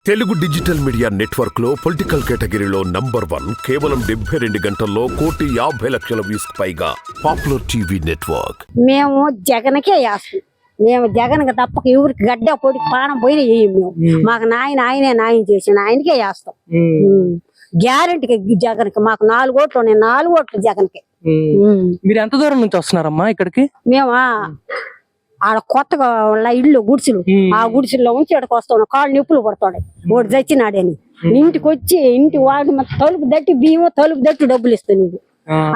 Telugu digital media network లో political కేటగిరీలో #1 కేవలం 72 గంటల్లో 1,50,00,000 వ్యూస్ పైగా పాపులర్ టీవీ నెట్వర్క్. మేము జగన్కే వేస్తాం. మేము జగన్కి తప్పక ఎవరికి గడ్డ పొడికి పానం పోయినా వేయం. మేము మాకు ఆయనే న్యాయం చేసిన ఆయనకే వేస్తాం. గ్యారెంటీకి జగన్కి మాకు 4 ఓట్లు ఉన్నాయి. 4 ఓట్లు జగన్కి. మీరు ఎంత దూరం నుంచి వస్తున్నారమ్మా ఇక్కడికి? మేము ఆడ కొత్తగా ఇల్లు గుడిసెలు, ఆ గుడిసెల్లో ఉంచి ఇక్కడికి వస్తాం. కాళ్ళు నొప్పులు పడతాడు వాడు చచ్చినాడని. ఇంటికి వచ్చి ఇంటి వాడు తలుపు దట్టి బియ్యం తలుపు దట్టి డబ్బులు ఇస్తాను.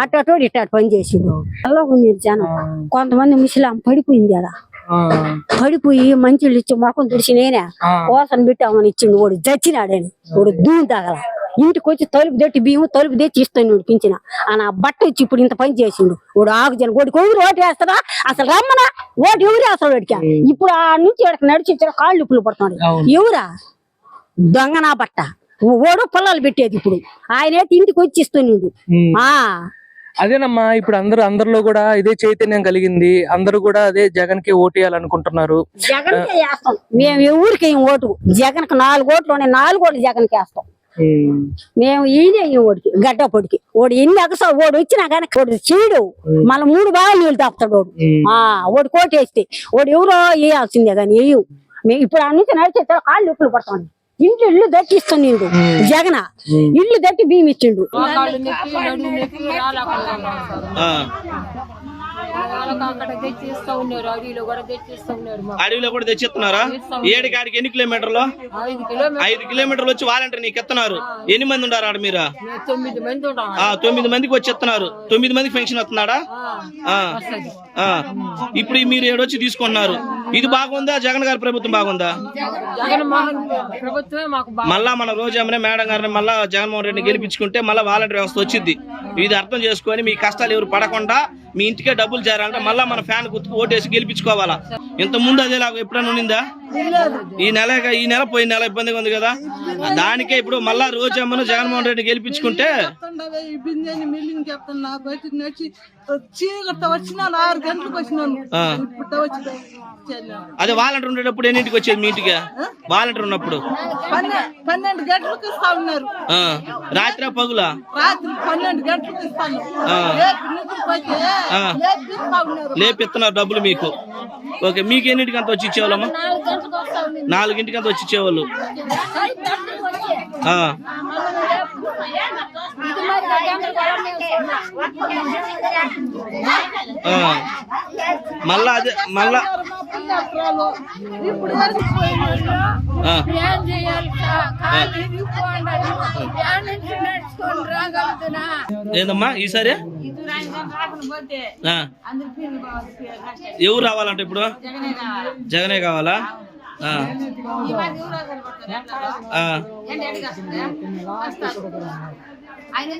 అట్టోడు ఇట్ట పని చేసిండు. అలా ఉంది జనం. కొంతమంది ముసలాం పడిపోయింది. ఆడ పడిపోయి మంచిళ్ళు ఇచ్చి మొఖం తుడిచి నేనే కోసన పెట్టామని ఇచ్చిండు. వాడు చచ్చినాడని వాడు దూని తగల. ఇంటికి వచ్చి తలుపు దట్టి బియ్యం తలుపు తెచ్చి ఇస్తాను పించిన. ఆ నా బట్ట వచ్చి ఇప్పుడు ఇంత పని చేసిండు. వాడు ఆగుజన ఓడికి ఎవరు ఓటు వేస్తారా? అసలు రమ్మనా ఓటు ఎవరు వేస్తాడు వాడికి? ఇప్పుడు ఆ నుంచి వాడికి నడిచి ఇచ్చిన కాళ్ళు ఉప్పులు పడుతున్నాడు. ఎవరా దొంగ నా బట్ట ఓడు పొలాలు పెట్టేది. ఇప్పుడు ఆయనైతే ఇంటికి వచ్చి ఇస్తున్నాడు. అదేనమ్మా, ఇప్పుడు అందరిలో కూడా ఇదే చైతన్యం కలిగింది. అందరూ కూడా అదే జగన్ కి ఓటు వేయాలనుకుంటున్నారు. జగన్కే వేస్తాం. మేము ఎవరికి ఓటు జగన్కి 4 ఓట్లు ఉన్నాయి. 4 ఓట్లు జగన్కి వేస్తాం. మేము ఈయనే ఓడికి గడ్డ పొడికి ఓడి ఎన్ని అగసా ఓడి వచ్చినా కానీ ఓడి చీడు మళ్ళీ 3 బాగా నీళ్ళు తాపుతాడు. ఓడి కోటేస్తే ఓడి ఎవరో వేయాల్సిందే కానీ వేయవు. మేము ఇప్పుడు ఆ నుంచి నడిచే కాళ్ళు ఉప్పులు పడతాం. ఇల్లు దట్టిస్తుండు జగన్. ఇల్లు దట్టి బియ్యం ఇచ్చిండు. అడవిలో కూడా తెచ్చిస్తున్నారా? 7 కాడికి ఎన్ని కిలోమీటర్లు? 5 కిలోమీటర్లు వచ్చి వాలంటీర్ నీకు ఎత్తున్నారు. ఎన్ని మంది ఉన్నారు ఆడ? మీరు 9 మందికి వచ్చి ఎత్తున్నారు. 9 మందికి పెన్షన్ వస్తున్నాడా? ఇప్పుడు మీరు ఏడొచ్చి తీసుకుంటున్నారు. ఇది బాగుందా? జగన్ గారి ప్రభుత్వం బాగుందా? మళ్ళా మన రోజమ్మనే మేడం గారిని మళ్ళా జగన్మోహన్ రెడ్డిని గెలిపించుకుంటే మళ్ళా వాలంటీర్ వ్యవస్థ వచ్చింది. ఇది అర్థం చేసుకొని మీ కష్టాలు ఎవరు పడకుండా మీ ఇంటికే డబ్బులు చేరాలంటే మళ్ళా మన ఫ్యాన్ గుర్తుకు ఓటేసి గెలిపించుకోవాలా. ఇంత ముందు అదేలాగా ఎప్పుడైనా ఉండిందా? ఈ నెల పోయిన నెల ఇబ్బందిగా ఉంది కదా. దానికే ఇప్పుడు మళ్ళా రోజమ్మను జగన్మోహన్ రెడ్డి గెలిపించుకుంటే అదే వాలంటీర్ ఉండేటప్పుడు ఎన్నింటికి వచ్చేది మీ ఇంటికి? వాలంటీర్ ఉన్నప్పుడు 12 గంటలకు ఇస్తా ఉన్నారు. రాత్రి పగులా? రాత్రి 12 గంటలకు ఇస్తాను. లేపిస్తున్నారు డబ్బులు మీకు. ఓకే, మీకు ఎన్నింటికి అంత వచ్చి ఇచ్చేవాళ్ళమ్మా? 4 అంతా వచ్చి ఇచ్చేవాళ్ళు. మళ్ళా అదే మళ్ళా ఏందమ్మా ఈసారి ఎవరు రావాలంటే ఇప్పుడు జగనే కావాలా? ఆయన